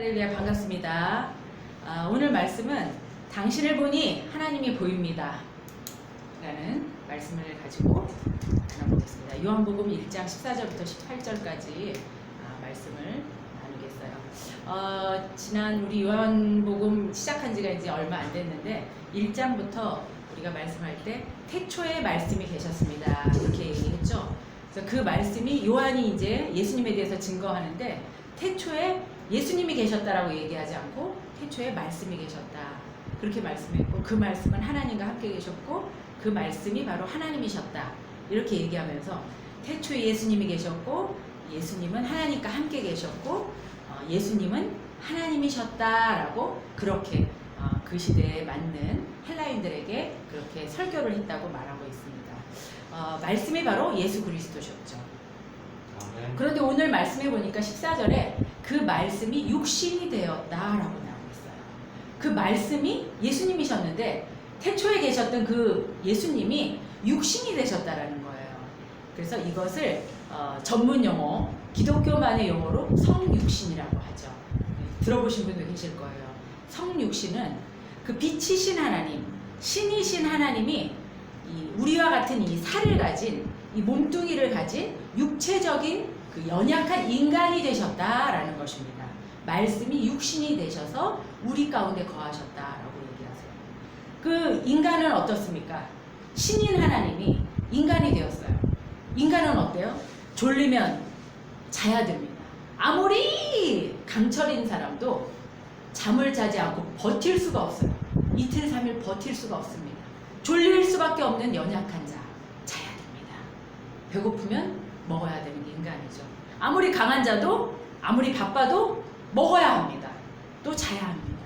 할렐루야, 반갑습니다. 오늘 말씀은 당신을 보니 하나님이 보입니다 라는 말씀을 가지고 나눠보겠습니다. 요한복음 1장 14절부터 18절까지 말씀을 나누겠어요. 지난 우리 요한복음 시작한 지가 이제 얼마 안 됐는데 1장부터 우리가 말씀할 때 태초에 말씀이 계셨습니다 이렇게 얘기했죠. 그래서 그 말씀이 요한이 이제 예수님에 대해서 증거하는데 태초에 예수님이 계셨다라고 얘기하지 않고 태초에 말씀이 계셨다 그렇게 말씀했고, 그 말씀은 하나님과 함께 계셨고 그 말씀이 바로 하나님이셨다 이렇게 얘기하면서 태초에 예수님이 계셨고 예수님은 하나님과 함께 계셨고 예수님은 하나님이셨다라고 그렇게 그 시대에 맞는 헬라인들에게 그렇게 설교를 했다고 말하고 있습니다. 말씀이 바로 예수 그리스도셨죠. 그런데 오늘 말씀해 보니까 14절에 그 말씀이 육신이 되었다라고 나오고 있어요. 그 말씀이 예수님이셨는데 태초에 계셨던 그 예수님이 육신이 되셨다라는 거예요. 그래서 이것을 전문 용어, 기독교만의 용어로 성육신이라고 하죠. 들어보신 분도 계실 거예요. 성육신은 그 빛이신 하나님, 신이신 하나님이 우리와 같은 이 살을 가진 이 몸뚱이를 가진 육체적인 그 연약한 인간이 되셨다라는 것입니다. 말씀이 육신이 되셔서 우리 가운데 거하셨다라고 얘기하세요. 그 인간은 어떻습니까? 신인 하나님이 인간이 되었어요. 인간은 어때요? 졸리면 자야 됩니다. 아무리 강철인 사람도 잠을 자지 않고 버틸 수가 없어요. 이틀, 3일 버틸 수가 없습니다. 졸릴 수밖에 없는 연약한 자, 자야 됩니다. 배고프면 먹어야 되는 게 인간이죠. 아무리 강한 자도 아무리 바빠도 먹어야 합니다. 또 자야 합니다.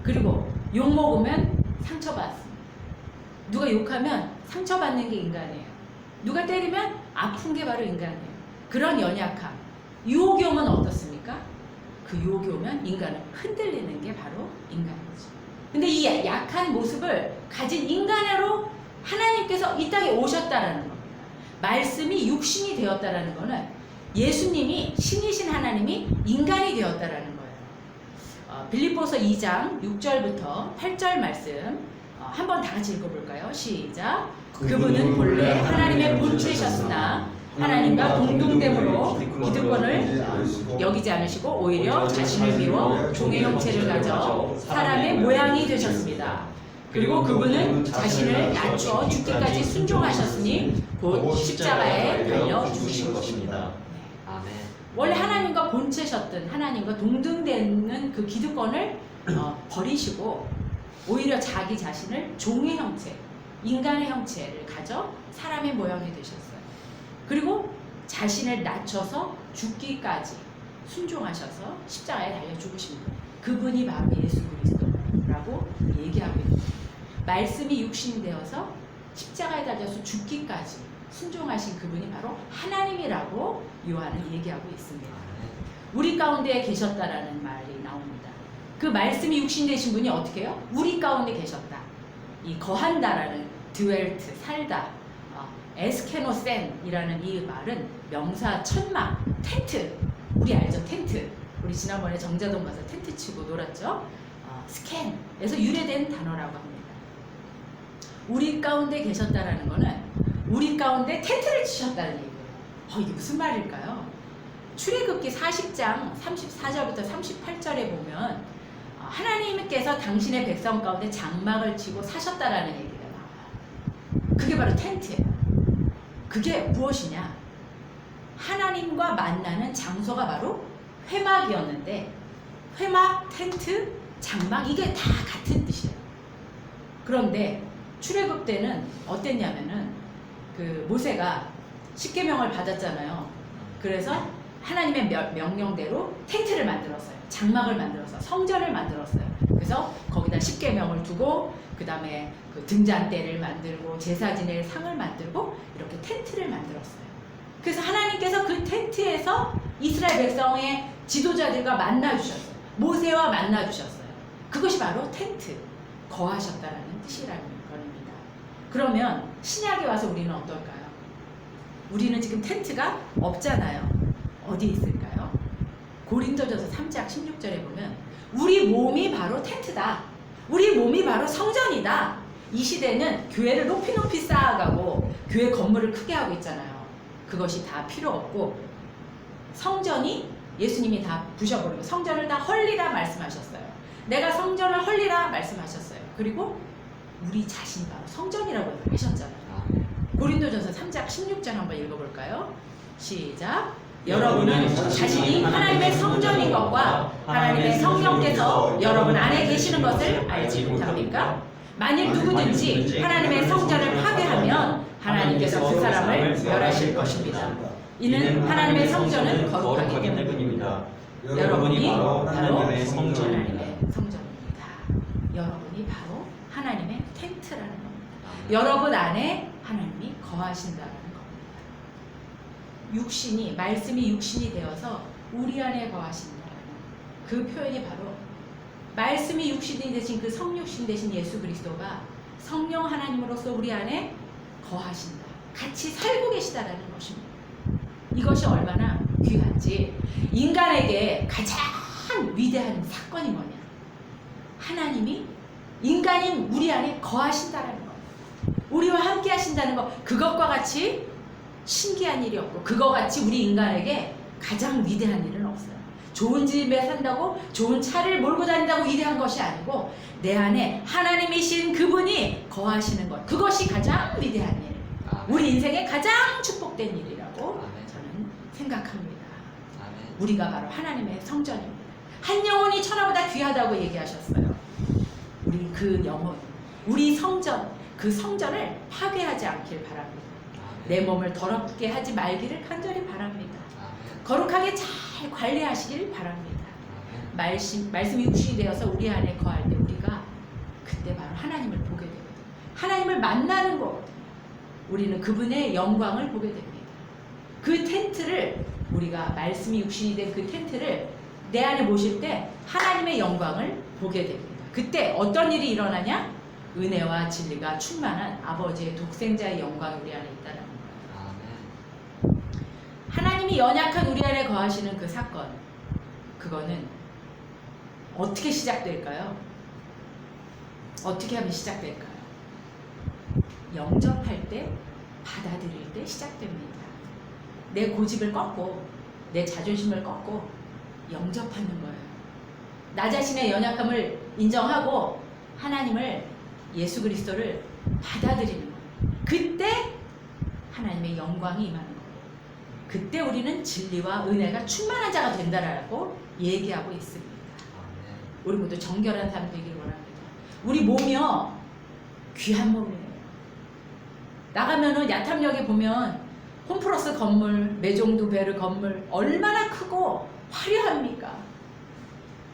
그리고 욕 먹으면 상처받습니다. 누가 욕하면 상처받는 게 인간이에요. 누가 때리면 아픈 게 바로 인간이에요. 그런 연약함. 유혹이 오면 어떻습니까? 그 유혹이 오면 인간은 흔들리는 게 바로 인간이죠. 근데 이 약한 모습을 가진 인간으로 하나님께서 이 땅에 오셨다라는 겁니다. 말씀이 육신이 되었다라는 거는 예수님이 신이신 하나님이 인간이 되었다라는 거예요. 빌립보서 2장 6절부터 8절 말씀 한번 다 같이 읽어볼까요? 시작. 그분은 본래 하나님의 본체이셨으나 하나님과 동등됨으로 기득권을 여기지 않으시고 오히려 자신을 비워 종의 형체를 가져 사람의 모양이 되셨습니다. 그리고 그분은 자신을 낮춰 죽기까지 순종하셨으니 곧 십자가에 달려 죽으신 것입니다. 아멘. 원래 하나님과 본체셨던 하나님과 동등되는 그 기득권을 버리시고 오히려 자기 자신을 종의 형체, 인간의 형체를 가져 사람의 모양이 되셨어요. 그리고 자신을 낮춰서 죽기까지 순종하셔서 십자가에 달려 죽으신 분, 그분이 바로 예수 그리스도라고 얘기하고 있는 거예요. 말씀이 육신이 되어서 십자가에 달려서 죽기까지 순종하신 그분이 바로 하나님이라고 요한은 얘기하고 있습니다. 우리 가운데 계셨다라는 말이 나옵니다. 그 말씀이 육신 되신 분이 어떻게 해요? 우리 가운데 계셨다. 이 거한다라는 드웰트, 살다, 에스케노센이라는 이 말은 명사 천막, 텐트, 우리 알죠? 텐트. 우리 지난번에 정자동 가서 텐트 치고 놀았죠? 스캔에서 유래된 단어라고 합니다. 우리 가운데 계셨다라는 거는 우리 가운데 텐트를 치셨다는 얘기예요. 이게 무슨 말일까요? 출애굽기 40장 34절부터 38절에 보면 하나님께서 당신의 백성 가운데 장막을 치고 사셨다라는 얘기가 나와요. 그게 바로 텐트예요. 그게 무엇이냐? 하나님과 만나는 장소가 바로 회막이었는데 회막, 텐트, 장막 이게 다 같은 뜻이에요. 그런데 출애굽 때는 어땠냐면은 그 모세가 십계명을 받았잖아요. 그래서 하나님의 명령대로 텐트를 만들었어요. 장막을 만들어서 성전을 만들었어요. 그래서 거기다 십계명을 두고 그 다음에 그 등잔대를 만들고 제사 지낼 상을 만들고 이렇게 텐트를 만들었어요. 그래서 하나님께서 그 텐트에서 이스라엘 백성의 지도자들과 만나주셨어요. 모세와 만나주셨어요. 그것이 바로 텐트, 거하셨다라는 뜻이라는 겁니다. 그러면 신약에 와서 우리는 어떨까요? 우리는 지금 텐트가 없잖아요. 어디 있을까요? 고린도전서 3장 16절에 보면 우리 몸이 바로 텐트다. 우리 몸이 바로 성전이다. 이 시대는 교회를 높이 쌓아가고 교회 건물을 크게 하고 있잖아요. 그것이 다 필요 없고 성전이 예수님이 다 부셔버리고 성전을 다 헐리라 말씀하셨어요. 내가 성전을 헐리라 말씀하셨어요. 그리고 우리 자신이 바로 성전이라고 하셨잖아요. 고린도전서 3장 16절 한번 읽어볼까요? 시작. 여러분은 자신이 하나님의 성전인 것과 하나님의 성령께서 여러분 안에 계시는 것을 알지 못합니까? 만일 누구든지 하나님의 성전을 파괴하면 하나님께서 그 사람을 멸하실 것입니다. 이는 하나님의 성전은 거룩하기 때문입니다. 여러분이 바로 하나님의 성전입니다. 여러분이 바로 하나님의 텐트라는 겁니다. 여러분 안에 하나님이 거하신다는 겁니다. 육신이, 말씀이 육신이 되어서 우리 안에 거하신다는 그 표현이 바로 말씀이 육신이 되신 그 성육신 되신 예수 그리스도가 성령 하나님으로서 우리 안에 거하신다. 같이 살고 계시다라는 것입니다. 이것이 얼마나 귀한지. 인간에게 가장 위대한 사건이 뭐냐? 하나님이 인간인 우리 안에 거하신다라는 것. 우리와 함께 하신다는 것. 그것과 같이 신기한 일이 없고 그거 같이 우리 인간에게 가장 위대한 일은 없어요. 좋은 집에 산다고 좋은 차를 몰고 다닌다고 위대한 것이 아니고 내 안에 하나님이신 그분이 거하시는 것. 그것이 가장 위대한 일. 우리 인생의 가장 축복된 일이라고 저는 생각합니다. 우리가 바로 하나님의 성전입니다. 한 영혼이 천하보다 귀하다고 얘기하셨어요. 우리 그 영혼, 우리 성전, 그 성전을 파괴하지 않길 바랍니다. 내 몸을 더럽게 하지 말기를 간절히 바랍니다. 거룩하게 잘 관리하시길 바랍니다. 말씀이 육신이 되어서 우리 안에 거할 때 우리가 그때 바로 하나님을 보게 되거든요. 하나님을 만나는 것, 우리는 그분의 영광을 보게 됩니다. 그 텐트를 우리가 말씀이 육신이 된 그 텐트를 내 안에 모실 때 하나님의 영광을 보게 됩니다. 그때 어떤 일이 일어나냐? 은혜와 진리가 충만한 아버지의 독생자의 영광이 우리 안에 있다는 거예요. 하나님이 연약한 우리 안에 거하시는 그 사건, 그거는 어떻게 시작될까요? 어떻게 하면 시작될까요? 영접할 때, 받아들일 때 시작됩니다. 내 고집을 꺾고 내 자존심을 꺾고 영접하는 거예요. 나 자신의 연약함을 인정하고 하나님을, 예수 그리스도를 받아들이는 거예요. 그때 하나님의 영광이 임하는 거예요. 그때 우리는 진리와 은혜가 충만한 자가 된다라고 얘기하고 있습니다. 우리 모두 정결한 삶 되기를 원합니다. 우리 몸이요, 귀한 몸이에요. 나가면은 야탐역에 보면 홈플러스 건물, 메종두 베르 건물 얼마나 크고 화려합니까?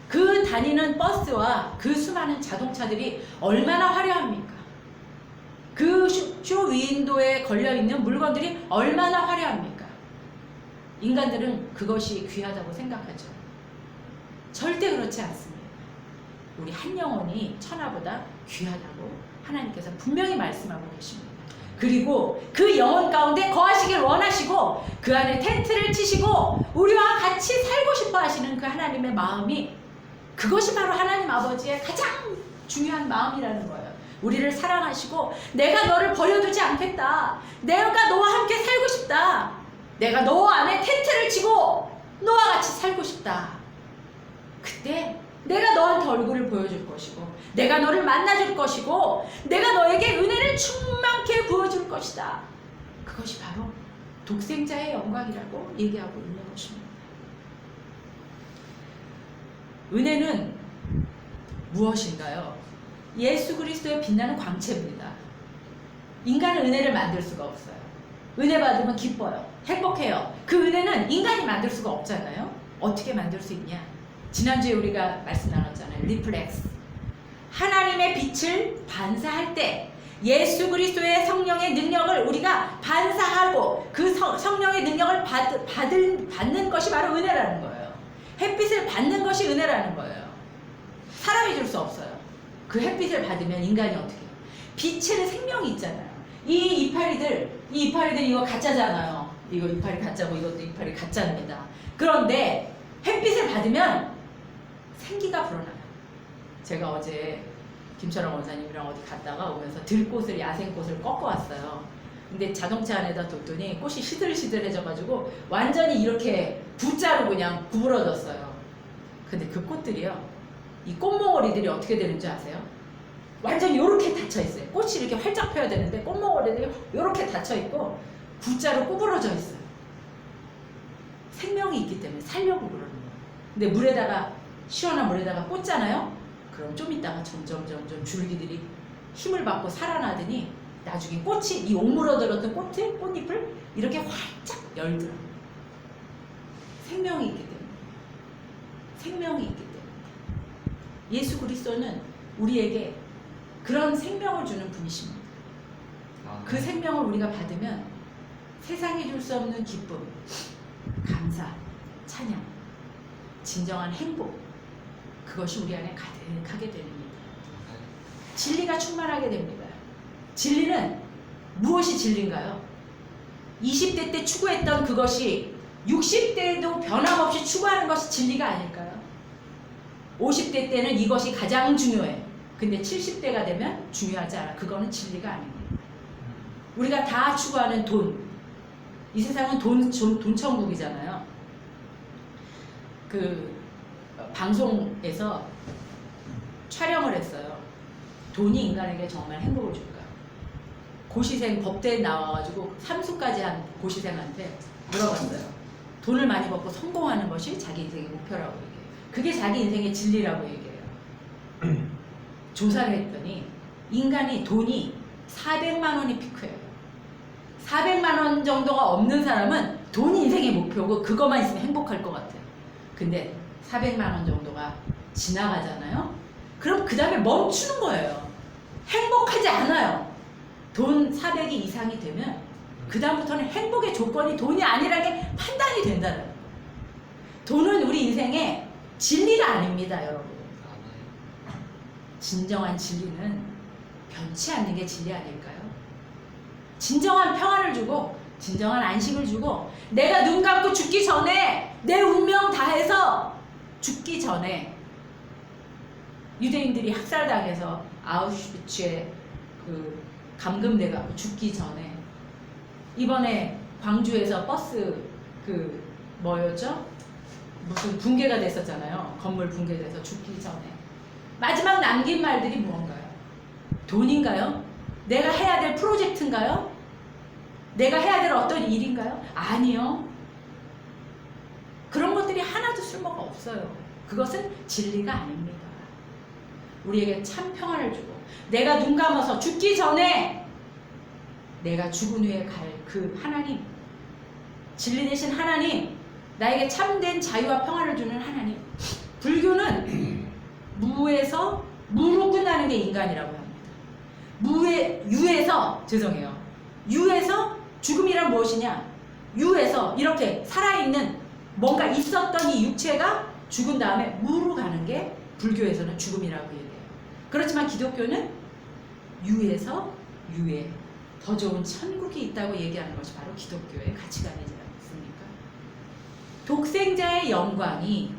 그 다니는 버스와 그 수많은 자동차들이 얼마나 화려합니까? 그 쇼 윈도에 걸려있는 물건들이 얼마나 화려합니까? 인간들은 그것이 귀하다고 생각하죠. 절대 그렇지 않습니다. 우리 한 영혼이 천하보다 귀하다고 하나님께서 분명히 말씀하고 계십니다. 그리고 그 영혼 가운데 거하시길 원하시고 그 안에 텐트를 치시고 우리와 같이 살고 싶어 하시는 그 하나님의 마음이, 그것이 바로 하나님 아버지의 가장 중요한 마음이라는 거예요. 우리를 사랑하시고 내가 너를 버려두지 않겠다. 내가 너와 함께 살고 싶다. 내가 너 안에 텐트를 치고 너와 같이 살고 싶다. 그때 내가 너한테 얼굴을 보여줄 것이고 내가 너를 만나줄 것이고 내가 너에게 은혜를 충만케 부어줄 것이다. 그것이 바로 독생자의 영광이라고 얘기하고 있는 것입니다. 은혜는 무엇인가요? 예수 그리스도의 빛나는 광채입니다. 인간은 은혜를 만들 수가 없어요. 은혜 받으면 기뻐요. 행복해요. 그 은혜는 인간이 만들 수가 없잖아요. 어떻게 만들 수 있냐? 지난주에 우리가 말씀 나눴잖아요. 리플렉스. 하나님의 빛을 반사할 때 예수 그리스도의 성령의 능력을 우리가 반사하고 그 성령의 능력을 받는 것이 바로 은혜라는 거예요. 햇빛을 받는 것이 은혜라는 거예요. 사람이 줄 수 없어요. 그 햇빛을 받으면 인간이 어떻게 해요? 빛에는 생명이 있잖아요. 이 이파리들 이거 가짜잖아요. 이거 이파리 가짜고 이것도 이파리 가짜입니다. 그런데 햇빛을 받으면 생기가 불어나요. 제가 어제 김철원 원사님이랑 어디 갔다가 오면서 들꽃을, 야생꽃을 꺾어왔어요. 근데 자동차 안에다 뒀더니 꽃이 시들시들해져가지고 완전히 이렇게 V자로 그냥 구부러졌어요. 근데 그 꽃들이요, 이 꽃몽오리들이 어떻게 되는 줄 아세요? 완전히 이렇게 닫혀있어요. 꽃이 이렇게 활짝 펴야 되는데 꽃몽오리들이 이렇게 닫혀있고 V자로 구부러져 있어요. 생명이 있기 때문에 살려고 그러는 거예요. 근데 물에다가, 시원한 물에다가 꽂잖아요? 그럼 좀 있다가 점점 줄기들이 힘을 받고 살아나더니 나중에 꽃이, 이 오므러들었던 꽃잎을 이렇게 활짝 열더라고요. 생명이 있기 때문에. 생명이 있기 때문에. 예수 그리스도는 우리에게 그런 생명을 주는 분이십니다. 그 생명을 우리가 받으면 세상이 줄 수 없는 기쁨, 감사, 찬양, 진정한 행복, 그것이 우리 안에 가득하게 됩니다. 진리가 충만하게 됩니다. 진리는 무엇이 진리인가요? 20대 때 추구했던 그것이 60대에도 변함없이 추구하는 것이 진리가 아닐까요? 50대 때는 이것이 가장 중요해. 근데 70대가 되면 중요하지 않아. 그거는 진리가 아닙니다. 우리가 다 추구하는 돈. 이 세상은 돈 천국이잖아요. 그 방송에서 촬영을 했어요. 돈이 인간에게 정말 행복을 줄까? 고시생 법대에 나와가지고 삼수까지 한 고시생한테 물어봤어요. 돈을 많이 벌고 성공하는 것이 자기 인생의 목표라고 얘기해요. 그게 자기 인생의 진리라고 얘기해요. 조사를 했더니 인간이 돈이 400만 원이 피크예요. 400만 원 정도가 없는 사람은 돈이 인생의 목표고 그것만 있으면 행복할 것 같아요. 근데 400만 원 정도가 지나가잖아요. 그럼 그 다음에 멈추는 거예요. 행복하지 않아요. 돈 400이 이상이 되면 그 다음부터는 행복의 조건이 돈이 아니라는 게 판단이 된다는 거예요. 돈은 우리 인생의 진리가 아닙니다, 여러분. 진정한 진리는 변치 않는 게 진리 아닐까요? 진정한 평안을 주고 진정한 안식을 주고 내가 눈 감고 죽기 전에 내 운명 다해서 죽기 전에 유대인들이 학살당해서 아우슈비츠에 그 감금돼가지고 죽기 전에 이번에 광주에서 버스 그 뭐였죠? 무슨 붕괴가 됐었잖아요. 건물 붕괴돼서 죽기 전에 마지막 남긴 말들이 무언가요? 돈인가요? 내가 해야 될 프로젝트인가요? 내가 해야 될 어떤 일인가요? 아니요. 그런 것들이 하나도 쓸모가 없어요. 그것은 진리가 아닙니다. 우리에게 참 평안을 주고 내가 눈 감아서 죽기 전에 내가 죽은 후에 갈 그 하나님, 진리 되신 하나님, 나에게 참된 자유와 평안을 주는 하나님. 불교는 무에서 무로 끝나는 게 인간이라고 합니다. 유에서 죽음이란 무엇이냐? 유에서 이렇게 살아있는 뭔가 있었던 이 육체가 죽은 다음에 무로 가는 게 불교에서는 죽음이라고 얘기해요. 그렇지만 기독교는 유에서 유에 더 좋은 천국이 있다고 얘기하는 것이 바로 기독교의 가치관이지 않습니까? 독생자의 영광이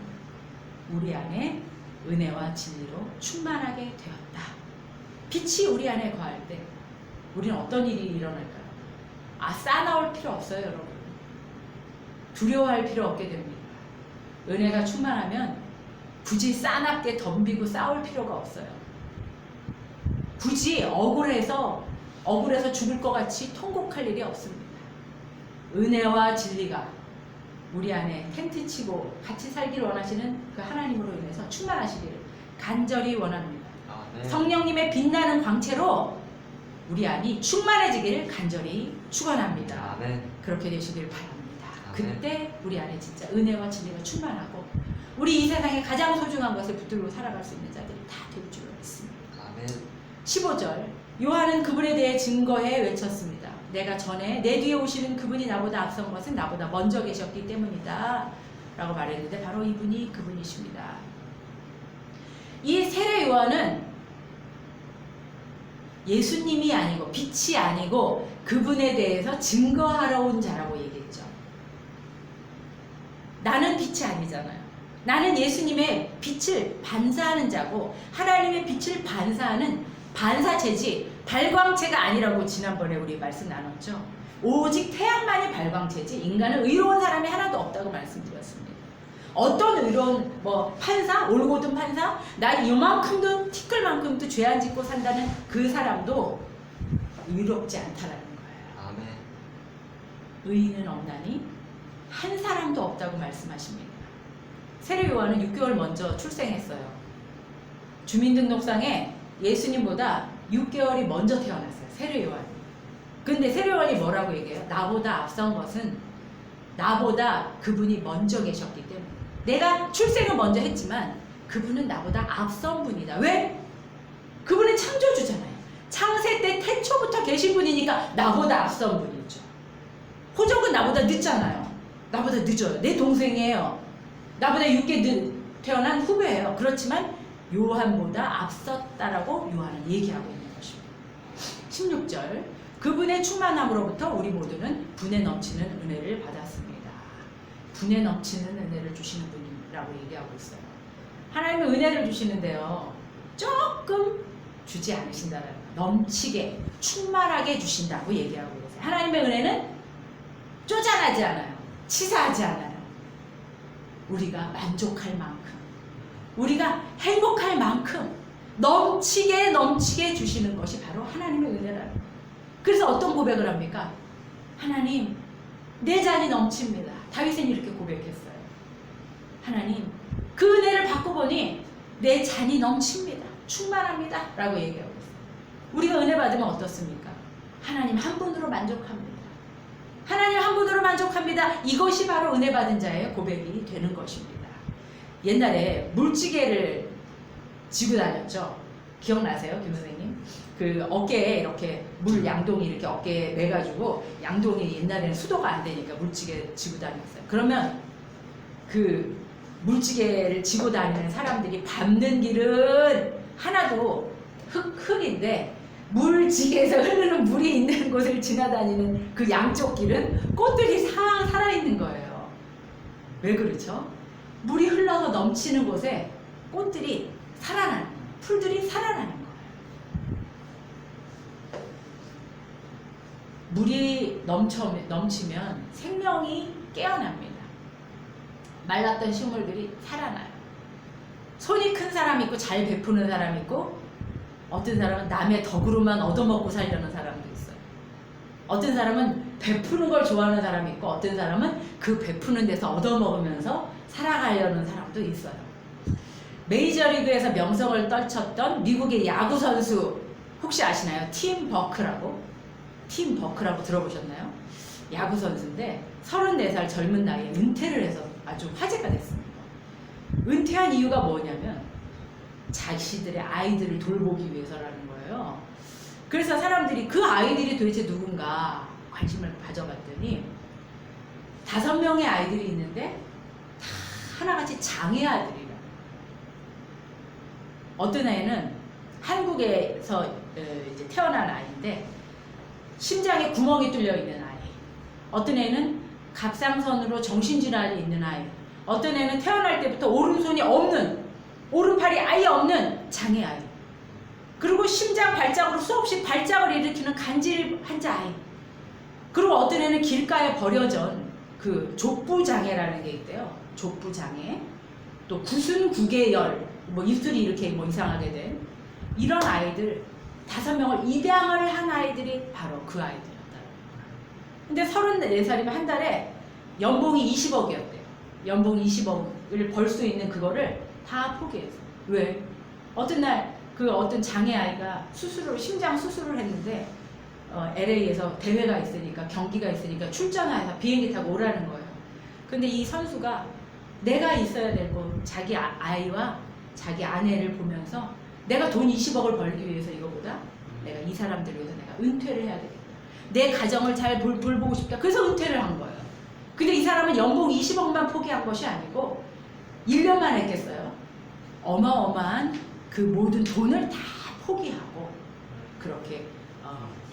우리 안에 은혜와 진리로 충만하게 되었다. 빛이 우리 안에 거할 때 우리는 어떤 일이 일어날까요? 싸나울 필요 없어요, 여러분. 두려워할 필요 없게 됩니다. 은혜가 충만하면 굳이 싸납게 덤비고 싸울 필요가 없어요. 굳이 억울해서 죽을 것 같이 통곡할 일이 없습니다. 은혜와 진리가 우리 안에 텐트 치고 같이 살기를 원하시는 그 하나님으로 인해서 충만하시기를 간절히 원합니다. 네. 성령님의 빛나는 광채로 우리 안이 충만해지기를 간절히 축원합니다. 네. 그렇게 되시길 바랍니다. 그때 우리 안에 진짜 은혜와 진리가 충만하고 우리 이 세상에 가장 소중한 것을 붙들고 살아갈 수 있는 자들이 다 될 줄 믿습니다. 15절 요한은 그분에 대해 증거해 외쳤습니다. 내가 전에 내 뒤에 오시는 그분이 나보다 앞선 것은 나보다 먼저 계셨기 때문이다 라고 말했는데 바로 이분이 그분이십니다. 이 세례 요한은 예수님이 아니고 빛이 아니고 그분에 대해서 증거하러 온 자라고 얘기했죠. 나는 빛이 아니잖아요. 나는 예수님의 빛을 반사하는 자고 하나님의 빛을 반사하는 반사체지 발광체가 아니라고 지난번에 우리 말씀 나눴죠. 오직 태양만이 발광체지 인간은 의로운 사람이 하나도 없다고 말씀드렸습니다. 어떤 의로운 판사, 올고든 판사, 나 이만큼도 티끌만큼도 죄 안 짓고 산다는 그 사람도 의롭지 않다라는 거예요. 아멘. 의인은 없나니 한 사람도 없다고 말씀하십니다. 세례 요한은 6개월 먼저 출생했어요. 주민등록상에 예수님보다 6개월이 먼저 태어났어요. 세례 요한이. 근데 세례 요한이 뭐라고 얘기해요? 나보다 앞선 것은 나보다 그분이 먼저 계셨기 때문에 내가 출생을 먼저 했지만 그분은 나보다 앞선 분이다. 왜? 그분은 창조주잖아요. 창세 때 태초부터 계신 분이니까 나보다 앞선 분이죠. 호적은 나보다 늦잖아요. 나보다 늦어요. 내 동생이에요. 나보다 6개 태어난 후배예요. 그렇지만 요한보다 앞섰다라고 요한은 얘기하고 있는 것입니다. 16절 그분의 충만함으로부터 우리 모두는 분에 넘치는 은혜를 받았습니다. 분에 넘치는 은혜를 주시는 분이라고 얘기하고 있어요. 하나님은 은혜를 주시는데요. 조금 주지 않으신다는 거예요. 넘치게 충만하게 주신다고 얘기하고 있어요. 하나님의 은혜는 쪼잔하지 않아요. 치사하지 않아요. 우리가 만족할 만큼 우리가 행복할 만큼 넘치게 넘치게 주시는 것이 바로 하나님의 은혜라는 거예요. 그래서 어떤 고백을 합니까? 하나님 내 잔이 넘칩니다. 다윗은 이렇게 고백했어요. 하나님 그 은혜를 받고 보니 내 잔이 넘칩니다. 충만합니다. 라고 얘기하고 있어요. 우리가 은혜 받으면 어떻습니까? 하나님 한 분으로 만족합니다. 하나님 한 분으로 만족합니다. 이것이 바로 은혜 받은 자의 고백이 되는 것입니다. 옛날에 물지개를 지고 다녔죠. 기억나세요, 김 선생님? 그 어깨에 이렇게 물 양동이 이렇게 어깨에 매가지고 양동이 옛날에는 수도가 안 되니까 물지개 지고 다녔어요. 그러면 그 물지개를 지고 다니는 사람들이 밟는 길은 하나도 흙인데 물지개에서 흐르는 물이 있는 곳을 지나다니는 그 양쪽 길은 꽃들이 살아있는 거예요. 왜 그렇죠? 물이 흘러서 넘치는 곳에 꽃들이 살아나는 거예요. 풀들이 살아나는 거예요. 물이 넘치면 생명이 깨어납니다. 말랐던 식물들이 살아나요. 손이 큰 사람 있고 잘 베푸는 사람 있고 어떤 사람은 남의 덕으로만 얻어먹고 살려는 사람도 있어요. 어떤 사람은 베푸는 걸 좋아하는 사람이 있고 어떤 사람은 그 베푸는 데서 얻어먹으면서 살아가려는 사람도 있어요. 메이저리그에서 명성을 떨쳤던 미국의 야구 선수 혹시 아시나요? 팀 버크라고 들어보셨나요? 야구 선수인데 34살 젊은 나이에 은퇴를 해서 아주 화제가 됐습니다. 은퇴한 이유가 뭐냐면 자신들의 아이들을 돌보기 위해서라는 거예요. 그래서 사람들이 그 아이들이 도대체 누군가 관심을 가져봤더니 5명의 아이들이 있는데 다 하나같이 장애 아들이라. 어떤 애는 한국에서 이제 태어난 아이인데 심장에 구멍이 뚫려 있는 아이. 어떤 애는 갑상선으로 정신질환이 있는 아이. 어떤 애는 태어날 때부터 오른손이 없는, 오른팔이 아예 없는 장애 아이. 그리고 심장 발작으로 수없이 발작을 일으키는 간질 환자 아이. 그리고 어떤 애는 길가에 버려진 그 족부장애라는 게 있대요. 족부장애. 또 구순구개열, 입술이 이렇게 이상하게 된 이런 아이들 5명을 입양을 한 아이들이 바로 그 아이들이었다. 근데 34살이면 한 달에 연봉이 20억이었대요. 연봉 20억을 벌 수 있는 그거를 다 포기했어요. 왜? 어떤 날 그 어떤 장애 아이가 심장 수술을 했는데 LA에서 대회가 있으니까 경기가 있으니까 출전해서 비행기 타고 오라는 거예요. 근데 이 선수가 내가 있어야 될 곳 자기 아이와 자기 아내를 보면서 내가 돈 20억을 벌기 위해서 이거보다 내가 이 사람들을 위해서 내가 은퇴를 해야 되겠다. 내 가정을 잘 돌보고 싶다. 그래서 은퇴를 한 거예요. 근데 이 사람은 연봉 20억만 포기한 것이 아니고 1년만 했겠어요. 어마어마한 그 모든 돈을 다 포기하고 그렇게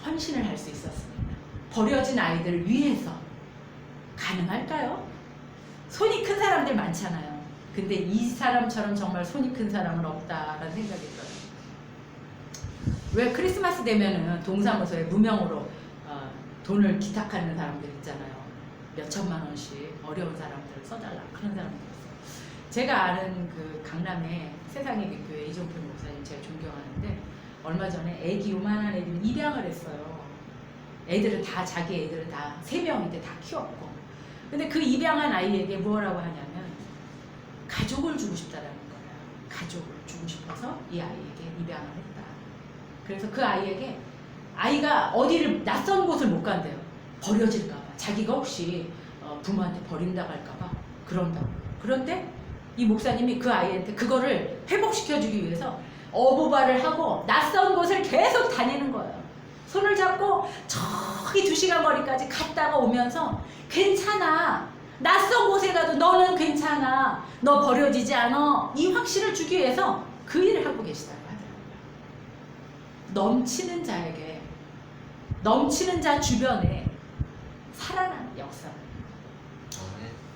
헌신을 할 수 있었습니다. 버려진 아이들을 위해서. 가능할까요? 손이 큰 사람들 많잖아요. 근데 이 사람처럼 정말 손이 큰 사람은 없다라는 생각이 들어요. 왜 크리스마스 되면은 동사무소에 무명으로 돈을 기탁하는 사람들 있잖아요. 몇 천만 원씩 어려운 사람들을 써달라 그런 사람들 있어요. 제가 아는 그 강남의 세상의 빛교회 이종필 목사님 제가 존경하는데 얼마 전에 애기 요만한 애들 입양을 했어요. 애들은 다 자기 애들은 다 3명인데 다 키웠고 근데 그 입양한 아이에게 뭐라고 하냐면 가족을 주고 싶다라는 거예요. 가족을 주고 싶어서 이 아이에게 입양을 했다. 그래서 그 아이에게 아이가 어디를 낯선 곳을 못 간대요. 버려질까봐. 자기가 혹시 부모한테 버린다고 할까봐 그런다고. 그런데 이 목사님이 그 아이한테 그거를 회복시켜주기 위해서 어부발을 하고 낯선 곳을 계속 다니는 거예요. 손을 잡고 저기 2시간 거리까지 갔다가 오면서 괜찮아. 낯선 곳에 가도 너는 괜찮아. 너 버려지지 않아. 이 확신을 주기 위해서 그 일을 하고 계시다고 하더라고요. 넘치는 자에게, 넘치는 자 주변에 살아나는 역사.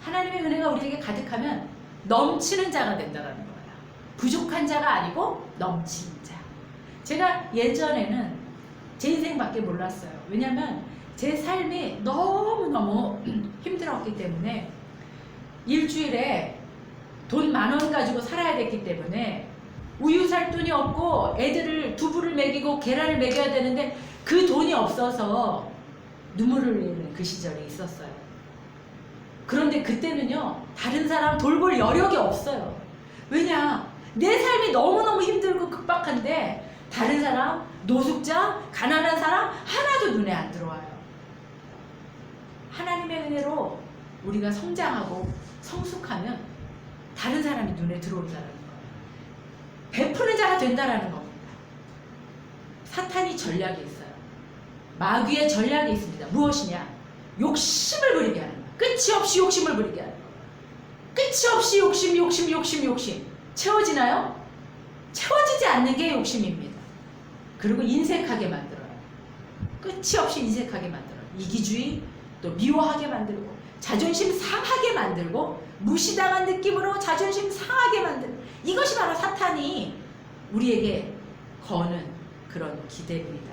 하나님의 은혜가 우리에게 가득하면 넘치는 자가 된다는 거예요. 부족한 자가 아니고 넘치는 자. 제가 예전에는 제 인생밖에 몰랐어요. 왜냐면 제 삶이 너무너무 힘들었기 때문에 일주일에 돈 10,000원 가지고 살아야 됐기 때문에 우유 살 돈이 없고 애들을 두부를 먹이고 계란을 먹여야 되는데 그 돈이 없어서 눈물을 흘리는 그 시절이 있었어요. 그런데 그때는요 다른 사람 돌볼 여력이 없어요. 왜냐 내 삶이 너무너무 힘들고 급박한데 다른 사람, 노숙자, 가난한 사람 하나도 눈에 안 들어와요. 하나님의 은혜로 우리가 성장하고 성숙하면 다른 사람이 눈에 들어온다는 거예요. 베푸는 자가 된다는 겁니다. 사탄이 전략이 있어요. 마귀의 전략이 있습니다. 무엇이냐? 욕심을 부리게 하는 거예요. 끝이 없이 욕심을 부리게 하는 거예요. 끝이 없이 욕심. 채워지나요? 채워지지 않는 게 욕심입니다. 그리고 인색하게 만들어요. 끝이 없이 인색하게 만들어요. 이기주의, 또 미워하게 만들고 자존심 상하게 만들고 무시당한 느낌으로 자존심 상하게 만들고 이것이 바로 사탄이 우리에게 거는 그런 기대입니다.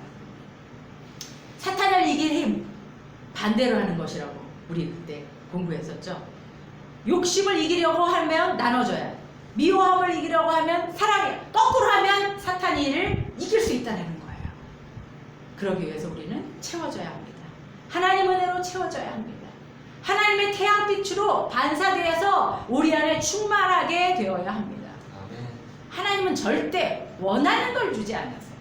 사탄을 이길 힘 반대로 하는 것이라고 우리 그때 공부했었죠. 욕심을 이기려고 하면 나눠줘야 돼. 미워함을 이기려고 하면 사랑해. 거꾸로 하면 사탄이 이를 이길 수 있다는 거예요. 그러기 위해서 우리는 채워져야 합니다. 하나님 은혜로 채워져야 합니다. 하나님의 태양빛으로 반사되어서 우리 안에 충만하게 되어야 합니다. 하나님은 절대 원하는 걸 주지 않았어요.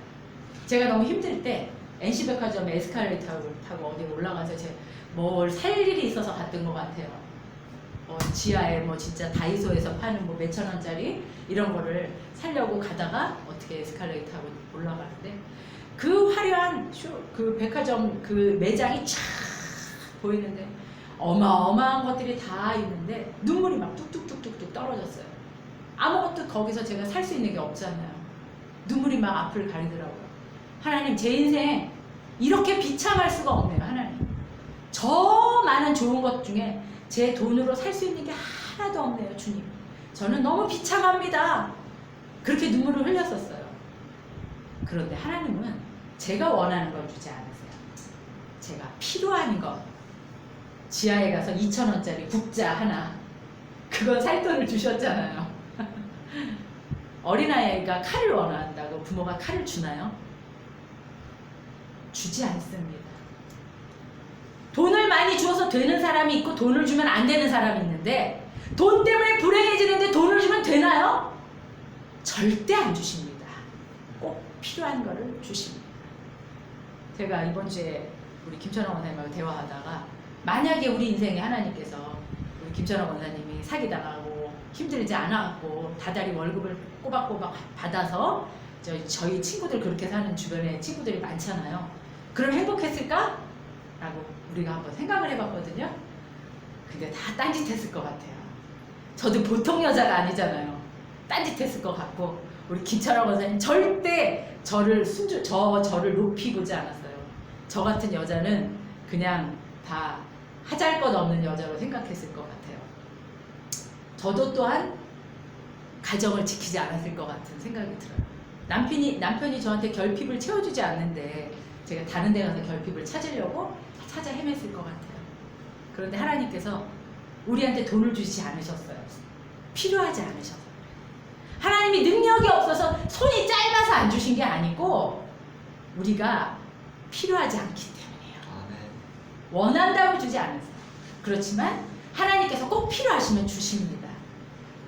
제가 너무 힘들 때 NC백화점 에스컬레이터를 타고 어디 올라가서 뭘 살 일이 있어서 갔던 것 같아요. 지하에 뭐 진짜 다이소에서 파는 뭐 몇천 원짜리 이런 거를 사려고 가다가 어떻게 에스컬레이터 타고 올라가는데 그 화려한 그 백화점 그 매장이 쫙 보이는데 어마어마한 것들이 다 있는데 눈물이 막 뚝뚝뚝뚝뚝 떨어졌어요. 아무것도 거기서 제가 살 수 있는 게 없잖아요. 눈물이 막 앞을 가리더라고요. 하나님 제 인생 이렇게 비참할 수가 없네요. 하나님 저 많은 좋은 것 중에 제 돈으로 살 수 있는 게 하나도 없네요. 주님 저는 너무 비참합니다. 그렇게 눈물을 흘렸었어요. 그런데 하나님은 제가 원하는 걸 주지 않으세요. 제가 필요한 것 지하에 가서 2,000원짜리 국자 하나 그건 살 돈을 주셨잖아요. 어린아이가 칼을 원한다고 부모가 칼을 주나요? 주지 않습니다. 돈을 많이 주어서 되는 사람이 있고 돈을 주면 안 되는 사람이 있는데 돈 때문에 불행해지는데 돈을 주면 되나요? 절대 안 주십니다. 꼭 필요한 거를 주십니다. 제가 이번 주에 우리 김천호 원사님하고 대화하다가 만약에 우리 인생에 하나님께서 우리 김천호 원사님이 사기당하고 힘들지 않아갖고 다달이 월급을 꼬박꼬박 받아서 저희 친구들 그렇게 사는 주변에 친구들이 많잖아요. 그럼 행복했을까? 라고 우리가 한번 생각을 해봤거든요. 근데 다 딴짓했을 것 같아요. 저도 보통 여자가 아니잖아요. 딴짓했을 것 같고 우리 김철아 원사님 절대 저를 높이 보지 않았어요. 저 같은 여자는 그냥 다 하잘것 없는 여자로 생각했을 것 같아요. 저도 또한 가정을 지키지 않았을 것 같은 생각이 들어요. 남편이 저한테 결핍을 채워주지 않는데 제가 다른 데 가서 결핍을 찾으려고 찾아 헤맸을 것 같아요. 그런데 하나님께서 우리한테 돈을 주지 않으셨어요. 필요하지 않으셔서. 하나님이 능력이 없어서 손이 짧아서 안 주신 게 아니고 우리가 필요하지 않기 때문이에요. 원한다고 주지 않으세요. 그렇지만 하나님께서 꼭 필요하시면 주십니다.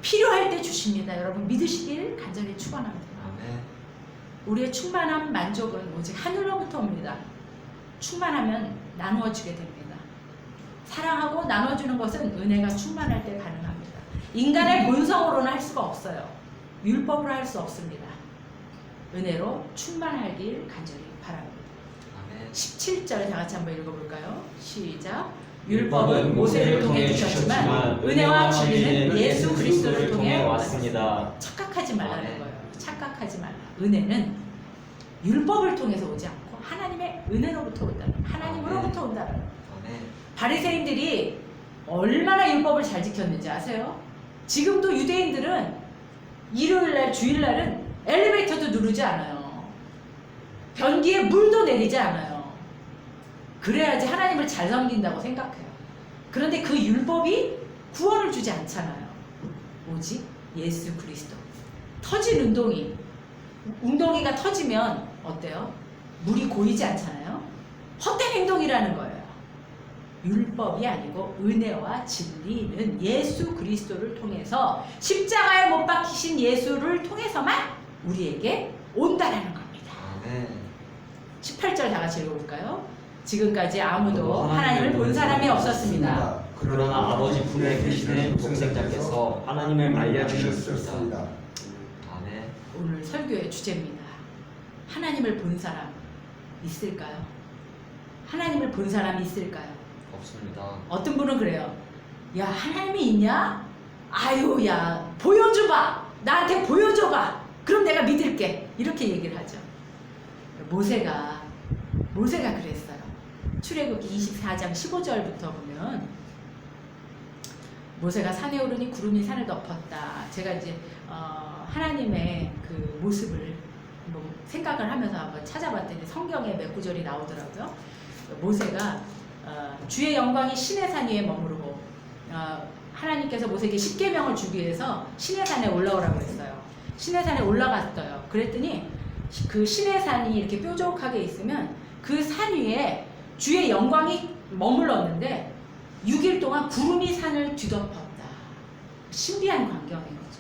필요할 때 주십니다. 여러분 믿으시길 간절히 축원합니다. 우리의 충만한 만족은 오직 하늘로부터 옵니다. 충만하면 나누어주게 됩니다. 사랑하고 나눠주는 것은 은혜가 충만할 때 가능합니다. 인간의 본성으로는 할 수가 없어요. 율법으로 할 수 없습니다. 은혜로 충만하길 간절히 바랍니다. 17절 다 같이 한번 읽어볼까요? 시작. 율법은 모세를 통해 주셨지만 은혜와 진리는 예수 그리스도를 통해 왔습니다. 착각하지 말라는 거예요. 착각하지 말라. 은혜는 율법을 통해서 오지 않고 하나님의 은혜로부터 온다는, 하나님으로부터 온다는 거예요. 바리새인들이 얼마나 율법을 잘 지켰는지 아세요? 지금도 유대인들은 일요일날, 주일날은 엘리베이터도 누르지 않아요. 변기에 물도 내리지 않아요. 그래야지 하나님을 잘 섬긴다고 생각해요. 그런데 그 율법이 구원을 주지 않잖아요. 오직 예수 그리스도. 터진 웅덩이가 터지면 어때요? 물이 고이지 않잖아요. 헛된 행동이라는 거예요. 율법이 아니고 은혜와 진리는 예수 그리스도를 통해서 십자가에 못 박히신 예수를 통해서만 우리에게 온다라는 겁니다. 18절 다 같이 읽어볼까요? 지금까지 아무도 하나님을 본 사람이 없었습니다. 그러나 아버지 품에 계시는 독생자께서 하나님을 알려주셨습니다. 오늘 설교의 주제입니다. 하나님을 본 사람 있을까요? 하나님을 본 사람이 있을까요? 없습니다. 어떤 분은 그래요. 야, 하나님이 있냐? 아유, 야, 보여줘봐. 나한테 보여줘봐. 그럼 내가 믿을게. 이렇게 얘기를 하죠. 모세가 그랬어요. 출애굽기 24장 15절부터 보면 모세가 산에 오르니 구름이 산을 덮었다. 제가 이제 하나님의 그 모습을 뭐 생각을 하면서 한번 찾아봤더니 성경에 몇 구절이 나오더라고요. 모세가 주의 영광이 시내산 위에 머무르고 하나님께서 모세에게 십계명을 주기 위해서 시내산에 올라오라고 했어요. 시내산에 올라갔어요. 그랬더니 그 시내산이 이렇게 뾰족하게 있으면 그 산 위에 주의 영광이 머물렀는데 6일 동안 구름이 산을 뒤덮었다. 신비한 광경인 거죠.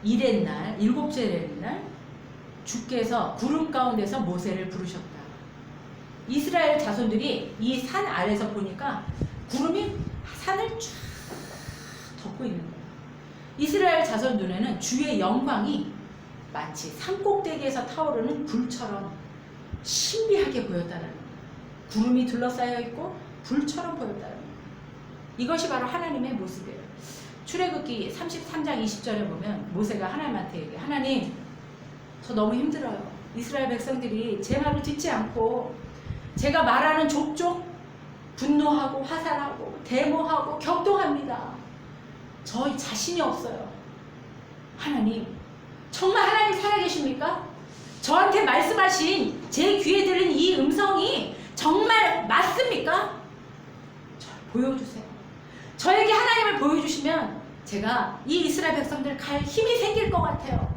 이튿날, 일곱째 날 주께서 구름 가운데서 모세를 부르셨다. 이스라엘 자손들이 이 산 아래서 보니까 구름이 산을 쫙 덮고 있는 거예요. 이스라엘 자손 눈에는 주의 영광이 마치 산꼭대기에서 타오르는 불처럼 신비하게 보였다는 거예요. 구름이 둘러싸여 있고 불처럼 보였다는 거예요. 이것이 바로 하나님의 모습이에요. 출애굽기 33장 20절에 보면 모세가 하나님한테 얘기해요. 하나님, 저 너무 힘들어요. 이스라엘 백성들이 제 말을 듣지 않고 제가 말하는 족족 분노하고 화살하고 데모하고 격동합니다. 저 자신이 없어요. 하나님, 정말 하나님 살아계십니까? 저한테 말씀하신 제 귀에 들린 이 음성이 정말 맞습니까? 저를 보여주세요. 저에게 하나님을 보여주시면 제가 이 이스라엘 백성들 갈 힘이 생길 것 같아요.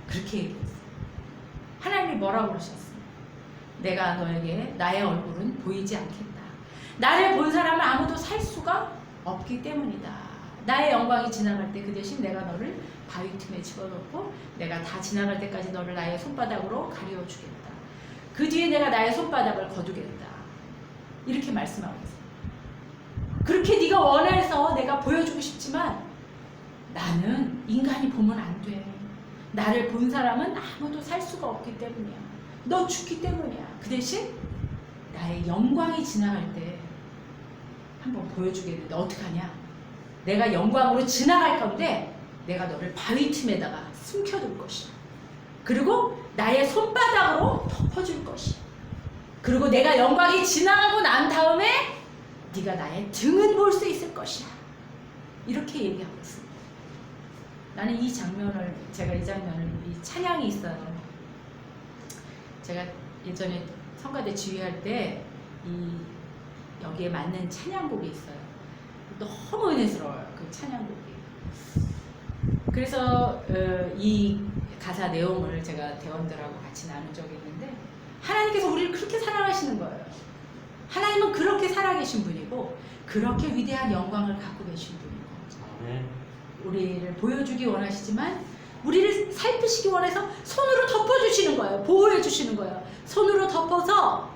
그렇게 얘기했어요. 하나님이 뭐라고 그러셨어요? 내가 너에게 나의 얼굴은 보이지 않겠다. 나를 본 사람은 아무도 살 수가 없기 때문이다. 나의 영광이 지나갈 때 그 대신 내가 너를 바위 틈에 집어넣고 내가 다 지나갈 때까지 너를 나의 손바닥으로 가려주겠다. 그 뒤에 내가 나의 손바닥을 거두겠다. 이렇게 말씀하고 있어요. 그렇게 네가 원해서 내가 보여주고 싶지만 나는 인간이 보면 안 돼. 나를 본 사람은 아무도 살 수가 없기 때문이야. 너 죽기 때문이야. 그 대신 나의 영광이 지나갈 때 한번 보여주겠는데 어떡하냐? 내가 영광으로 지나갈 건데 내가 너를 바위 틈에다가 숨겨둘 것이야. 그리고 나의 손바닥으로 덮어줄 것이야. 그리고 내가 영광이 지나가고 난 다음에 네가 나의 등은 볼 수 있을 것이야. 이렇게 얘기하고 있습니다. 나는 이 장면을 이 찬양이 있어요. 제가 예전에 성가대 지휘할 때 여기에 맞는 찬양곡이 있어요. 너무 은혜스러워요, 그 찬양곡이. 그래서 이 가사 내용을 제가 대원들하고 같이 나눈 적이 있는데, 하나님께서 우리를 그렇게 사랑하시는 거예요. 하나님은 그렇게 살아계신 분이고 그렇게 위대한 영광을 갖고 계신 분이고, 아멘. 우리를 보여주기 원하시지만 우리를 살피시기 원해서 손으로 덮어주시는 거예요. 보호해주시는 거예요. 손으로 덮어서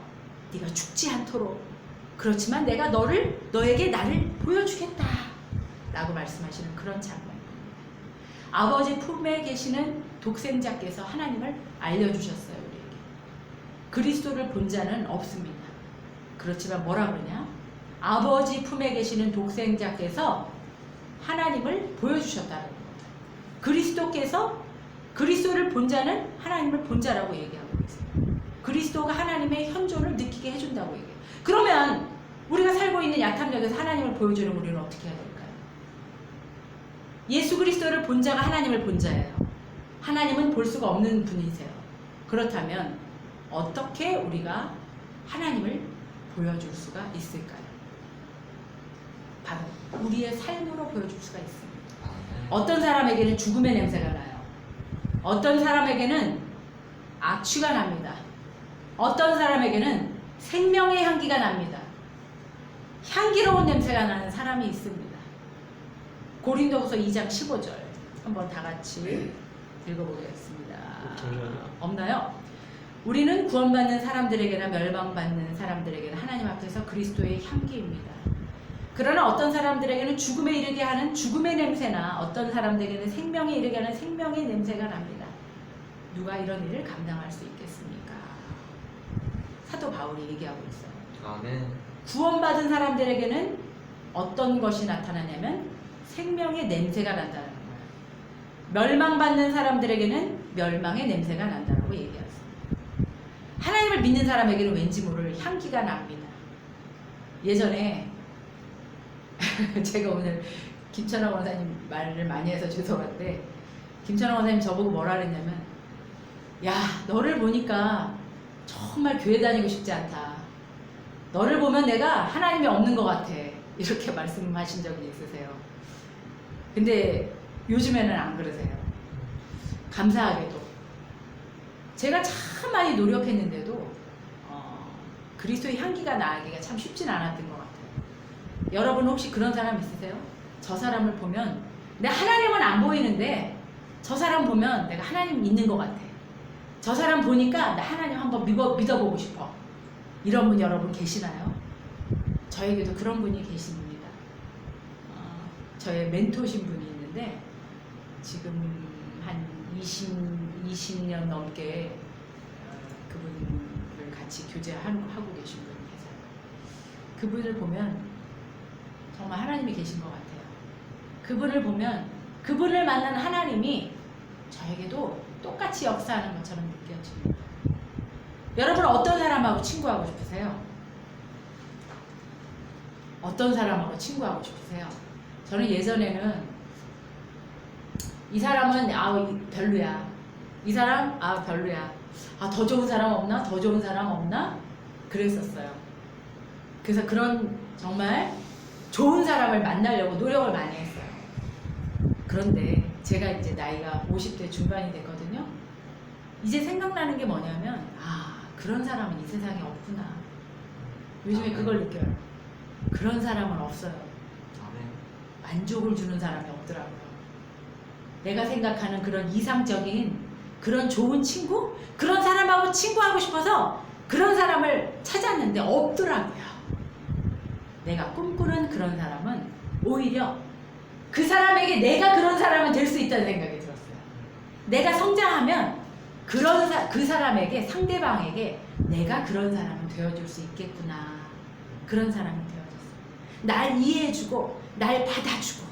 네가 죽지 않도록, 그렇지만 내가 너에게 나를 보여주겠다 라고 말씀하시는 그런 장면입니다. 아버지 품에 계시는 독생자께서 하나님을 알려주셨어요. 우리에게 그리스도를 본 자는 없습니다. 그렇지만 뭐라 그러냐, 아버지 품에 계시는 독생자께서 하나님을 보여주셨다는 겁니다. 그리스도를 본 자는 하나님을 본 자라고 얘기하고 있어요. 그리스도가 하나님의 현존을 느끼게 해준다고 얘기해요. 그러면 우리가 살고 있는 야탐역에서 하나님을 보여주는 우리는 어떻게 해야 될까요? 예수 그리스도를 본 자가 하나님을 본 자예요. 하나님은 볼 수가 없는 분이세요. 그렇다면 어떻게 우리가 하나님을 보여줄 수가 있을까요? 바로 우리의 삶으로 보여줄 수가 있습니다. 어떤 사람에게는 죽음의 냄새가 나요. 어떤 사람에게는 악취가 납니다. 어떤 사람에게는 생명의 향기가 납니다. 향기로운 냄새가 나는 사람이 있습니다. 고린도후서 2장 15절 한번 다 같이 읽어보겠습니다. 없나요? 우리는 구원받는 사람들에게나 멸망받는 사람들에게나 하나님 앞에서 그리스도의 향기입니다. 그러나 어떤 사람들에게는 죽음에 이르게 하는 죽음의 냄새나 어떤 사람들에게는 생명에 이르게 하는 생명의 냄새가 납니다. 누가 이런 일을 감당할 수 있겠습니까? 사도 바울이 얘기하고 있어요. 아멘. 구원받은 사람들에게는 어떤 것이 나타나냐면 생명의 냄새가 난다는 거예요. 멸망받는 사람들에게는 멸망의 냄새가 난다고 얘기했어요. 하나님을 믿는 사람에게는 왠지 모를 향기가 납니다. 예전에 제가 오늘 김천화 원사님 말을 많이 해서 죄송한데, 김천화 원사님 저보고 뭐라 그랬냐면, 야, 너를 보니까 정말 교회 다니고 싶지 않다. 너를 보면 내가 하나님이 없는 것 같아. 이렇게 말씀하신 적이 있으세요. 근데 요즘에는 안 그러세요. 감사하게도 제가 참 많이 노력했는데도 그리스도의 향기가 나기가 참 쉽진 않았던 것 같아요. 여러분 혹시 그런 사람 있으세요? 저 사람을 보면 내 하나님은 안 보이는데 저 사람 보면 내가 하나님 있는 것 같아. 저 사람 보니까 나 하나님 한번 믿어보고 싶어. 이런 분 여러분 계시나요? 저에게도 그런 분이 계십니다. 저의 멘토신 분이 있는데 지금 한 20년 넘게 그분을 같이 교제하고 계신 분이 계세요. 그분을 보면 정말 하나님이 계신 것 같아요. 그분을 보면 그분을 만난 하나님이 저에게도 똑같이 역사하는 것처럼 느껴집니다. 여러분 어떤 사람하고 친구하고 싶으세요? 어떤 사람하고 친구하고 싶으세요? 저는 예전에는 이 사람은 별로야. 이 사람 별로야. 더 좋은 사람 없나? 더 좋은 사람 없나? 그랬었어요. 그래서 그런 정말 좋은 사람을 만나려고 노력을 많이 했어요. 그런데 제가 이제 나이가 50대 중반이 됐거든요. 이제 생각나는 게 뭐냐면 그런 사람은 이 세상에 없구나. 요즘에 그걸 느껴요. 그런 사람은 없어요. 만족을 주는 사람이 없더라고요. 내가 생각하는 그런 이상적인 그런 좋은 친구? 그런 사람하고 친구하고 싶어서 그런 사람을 찾았는데 없더라고요. 내가 꿈꾸는 그런 사람은 오히려 그 사람에게 내가 그런 사람은 될 수 있다는 생각이 들었어요. 내가 성장하면 그 사람에게, 상대방에게 내가 그런 사람은 되어줄 수 있겠구나. 그런 사람이 되어줬어요. 날 이해해주고 날 받아주고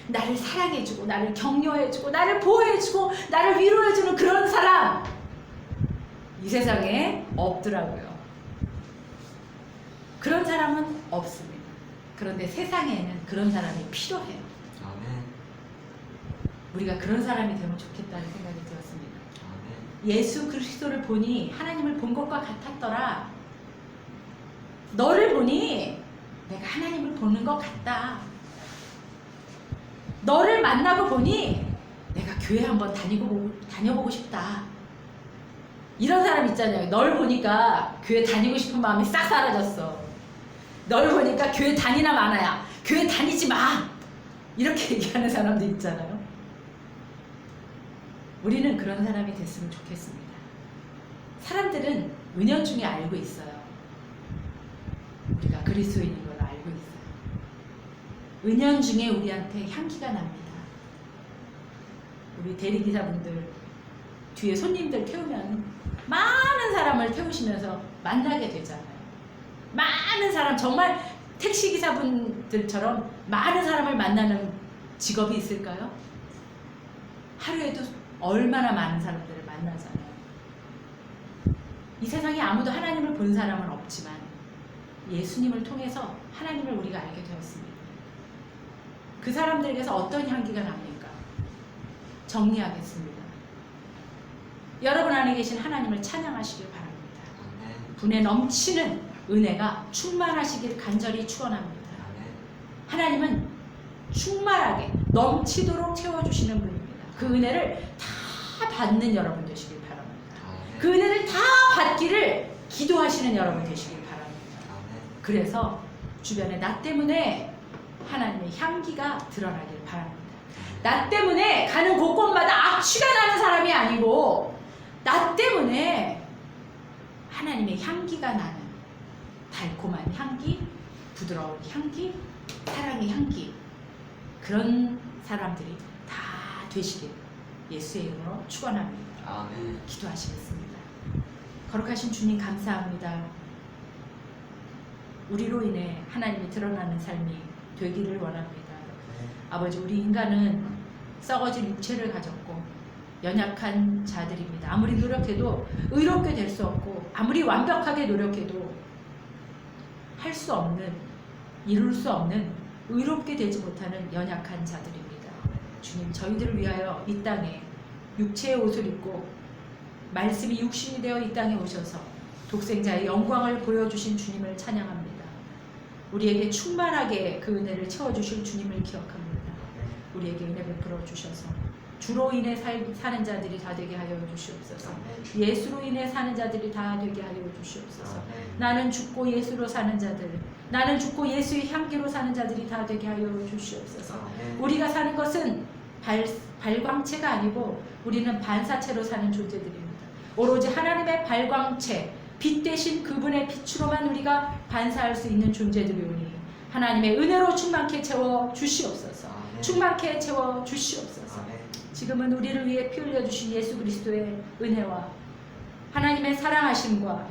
나를 사랑해주고 나를 격려해주고 나를 보호해주고 나를 위로해주는 그런 사람, 이 세상에 없더라고요. 그런 사람은 없습니다. 그런데 세상에는 그런 사람이 필요해요. 우리가 그런 사람이 되면 좋겠다는 생각이 들었습니다. 아멘. 예수 그리스도를 보니 하나님을 본 것과 같았더라. 너를 보니 내가 하나님을 보는 것 같다. 너를 만나고 보니 내가 교회 한번 다녀보고 싶다. 이런 사람 있잖아요. 널 보니까 교회 다니고 싶은 마음이 싹 사라졌어. 널 보니까 교회 다니나 마나야. 교회 다니지 마. 이렇게 얘기하는 사람도 있잖아요. 우리는 그런 사람이 됐으면 좋겠습니다. 사람들은 은연중에 알고 있어요. 우리가 그리스도인인 걸 알고 있어요. 은연중에 우리한테 향기가 납니다. 우리 대리기사분들 뒤에 손님들 태우면 많은 사람을 태우시면서 만나게 되잖아요. 많은 사람, 정말 택시기사분들처럼 많은 사람을 만나는 직업이 있을까요? 하루에도 얼마나 많은 사람들을 만나잖아요. 이 세상에 아무도 하나님을 본 사람은 없지만 예수님을 통해서 하나님을 우리가 알게 되었습니다. 그 사람들에게서 어떤 향기가 납니까? 정리하겠습니다. 여러분 안에 계신 하나님을 찬양하시길 바랍니다. 아멘. 분에 넘치는 은혜가 충만하시길 간절히 축원합니다. 아멘. 하나님은 충만하게 넘치도록 채워주시는 분입니다. 그 은혜를 다 받는 여러분 되시길 바랍니다. 아멘. 그 은혜를 다 받기를 기도하시는 여러분 되시길 바랍니다. 아멘. 그래서 주변에 나 때문에 하나님의 향기가 드러나길 바랍니다. 나 때문에 가는 곳곳마다 악취가 나는 사람이 아니고 나 때문에 하나님의 향기가 나는 달콤한 향기, 부드러운 향기, 사랑의 향기, 그런 사람들이 다 되시길 예수의 이름으로 축원합니다. 아멘. 기도하시겠습니다. 거룩하신 주님 감사합니다. 우리로 인해 하나님이 드러나는 삶이 되기를 원합니다. 아버지, 우리 인간은 썩어진 육체를 가졌고 연약한 자들입니다. 아무리 노력해도 의롭게 될 수 없고 아무리 완벽하게 노력해도 할 수 없는, 이룰 수 없는, 의롭게 되지 못하는 연약한 자들입니다. 주님, 저희들을 위하여 이 땅에 육체의 옷을 입고 말씀이 육신이 되어 이 땅에 오셔서 독생자의 영광을 보여주신 주님을 찬양합니다. 우리에게 충만하게 그 은혜를 채워주실 주님을 기억합니다. 우리에게 은혜 베풀어 주셔서 주로 인해 사는 자들이 다 되게 하여 주시옵소서. 예수로 인해 사는 자들이 다 되게 하여 주시옵소서. 나는 죽고 예수로 사는 자들, 나는 죽고 예수의 향기로 사는 자들이 다 되게 하여 주시옵소서. 우리가 사는 것은 발광체가 아니고 우리는 반사체로 사는 존재들입니다. 오로지 하나님의 발광체, 빛 대신 그분의 빛으로만 우리가 반사할 수 있는 존재들이오니 하나님의 은혜로 충만케 채워 주시옵소서. 충만케 채워 주시옵소서. 지금은 우리를 위해 피 흘려 주신 예수 그리스도의 은혜와 하나님의 사랑하심과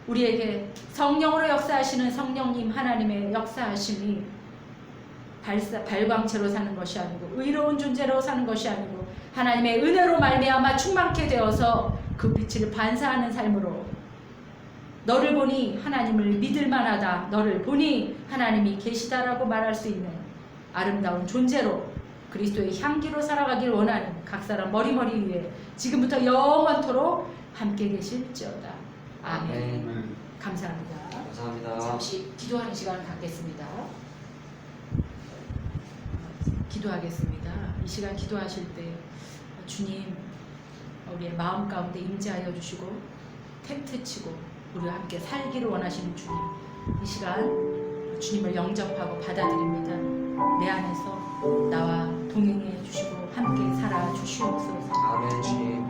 우리에게 성령으로 역사하시는 성령님 하나님의 역사하심이 발광체로 사는 것이 아니고 의로운 존재로 사는 것이 아니고 하나님의 은혜로 말미암아 충만케 되어서 그 빛을 반사하는 삶으로 너를 보니 하나님을 믿을 만하다, 너를 보니 하나님이 계시다라고 말할 수 있는 아름다운 존재로 그리스도의 향기로 살아가길 원하는 각 사람 머리머리 위에 지금부터 영원토록 함께 계실지어다. 아멘. 감사합니다. 감사합니다. 잠시 기도하는 시간을 갖겠습니다. 기도하겠습니다. 이 시간 기도하실 때 주님 우리의 마음 가운데 임재하여 주시고 텐트 치고 우리와 함께 살기를 원하시는 주님, 이 시간 주님을 영접하고 받아들입니다. 내 안에서 나와 동행해 주시고 함께 살아 주시옵소서. 아멘. 주님.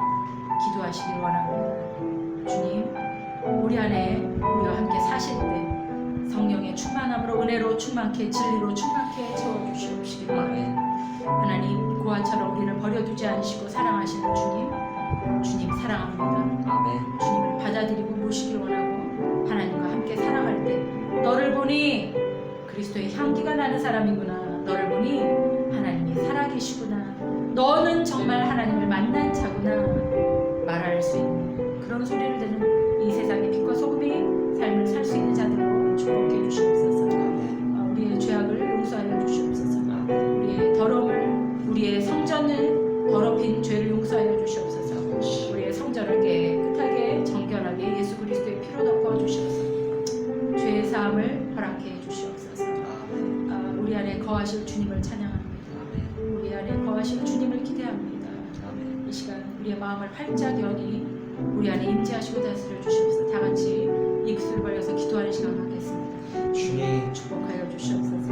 기도하시길 원합니다. 주님, 우리 안에 우리와 함께 사실 때 성령의 충만함으로 은혜로 충만케 진리로 충만케 채워주시옵시기 바랍니다. 하나님, 고아처럼 우리를 버려두지 않으시고 사랑하시는 주님 사랑합니다. 아멘. 주님을 받아들이고 모시길 원하고 하나님과 함께 살아갈 때 너를 보니 그리스도의 향기가 나는 사람이구나, 너를 보니 하나님이 살아계시구나, 너는 정말 하나님을 만난 자구나 말할 수 있는 그런 소리를 듣는 이 세상의 빛과 소금의 삶을 살 수 있는 자들로 축복해 주시옵소서. 우리의 죄악을 용서하여 주시옵소서. 우리의 더러움을, 우리의 성 이 시간 우리의 마음을 활짝 여니 우리 안에 임재하시고 다스려 주시옵소서. 다 같이 입술 벌려서 기도하는 시간 갖겠습니다. 주님 축복하여 주시옵소서.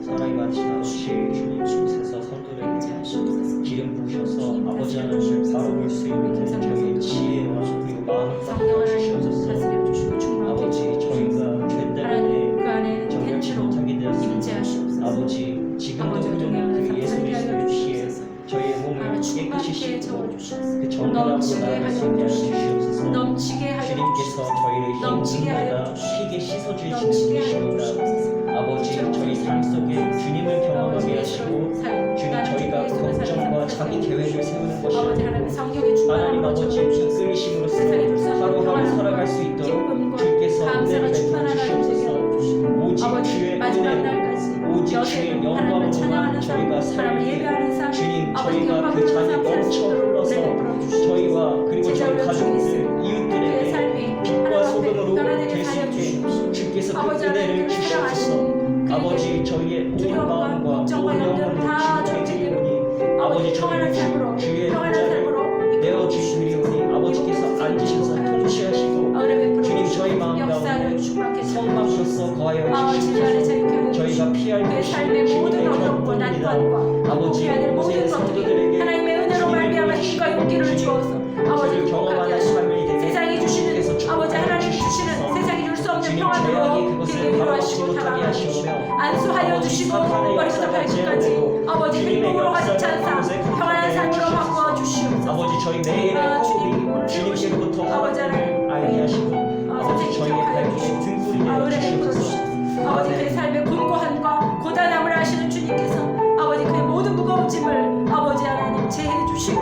사랑이 많으신 아버지 주님 주께서 성도들에게 임재하시옵소서. 기름 부으셔서 아버지 하나님을 바라볼 수 있는 저희의 지혜와 그리고 마음을 성령 하나님 주시옵소서. 다스려 주시고 충만케 아버지 저희가 죄 때문에 하나님 그 안에 정결치 텐트로 못하게 되었습니다. 임재하시옵소서. 아버지 지금도 아버지 그동행하는 그 삶 예수 살게 하여 그리스도의 피에 주시옵소서. 저희의 몸을 하나님 깨끗이 충만케 씻고 채워주시옵소서. 그 정결함으로 넘치게 나아갈 하여 수 있게 하여 주시옵소서. 넘치게 하여 주님께서 주시옵소서. 저희를 넘치게 하여 힘마다 주시옵소서. 희게 씻어주시는 넘치게 하여 분이십니다. 주시옵소서. 아버지 저희 삶 속에 주님을 경험하게 하시고 주님 저희가 걱정과 자기 계획을 세우는 것이 아버지 하나님 아니고 성령의 하나님 충만함을 아버지 이끌리심으로써 하루하루 살아갈 수 있도록 주께서 은혜를 베풀어 주시옵소서. 오직 주의 마지막 은혜로 날까지 오직 주의 영광으로만 저희가 살기에 주님 저희가 그 잔이 넘쳐 흘러서 저희와 그리고 저희 가족들 이웃들에게 빛과 소금으로 될 수 있게 주께서 그 은혜를 주시옵소서. 아버지 저희의 온 마음과 온 영혼을 주님께 드리오니 아버지 저희를 주의 은자를 내어주시리오니 아버지께서 앉으셔서 통치하시고 주님 저희 마음 가운데 성막으로서 거하여 주시옵소서. 저희가 피할 그 것이 삶의 모든 주님의 어렵고 경륜입니다. 난관과 아버지 해야 될 모든 모든 것들이 성도들에게 하나님의 은혜로 말미암아 힘과 용기를 주어서 아버지 그를 행복하게 경험하는 하시고 삶이 되게 세상이 주께서 주시는 아버지 하나님 주시는 주시옵소서. 세상이 줄 수 없는 주님 평안으로 죄악이 그를 그것을 위로하시고 바라보지 못하게 다가가 주시고 하시며 안수하여 아버지 주시고 사탄의 머리부터 역사가 발끝까지 제한되고 아버지 주님의 행복으로 가득 역사를 찬 삶 그곳에 평안한 삶으로 주시옵소서. 바꾸어 주시옵소서. 아버지 저희 매일의 아, 주님, 호흡이 주님께로부터 아버지 허락됨을 알게 하시고 아버지 저희의 발길에 등불이 되어 주시옵소서. 아버지 그의 삶의 곤고함과 고단함을 아시는 주님께서 아버지 그의 모든 무거운 짐을 아버지 하나님 제해 주시고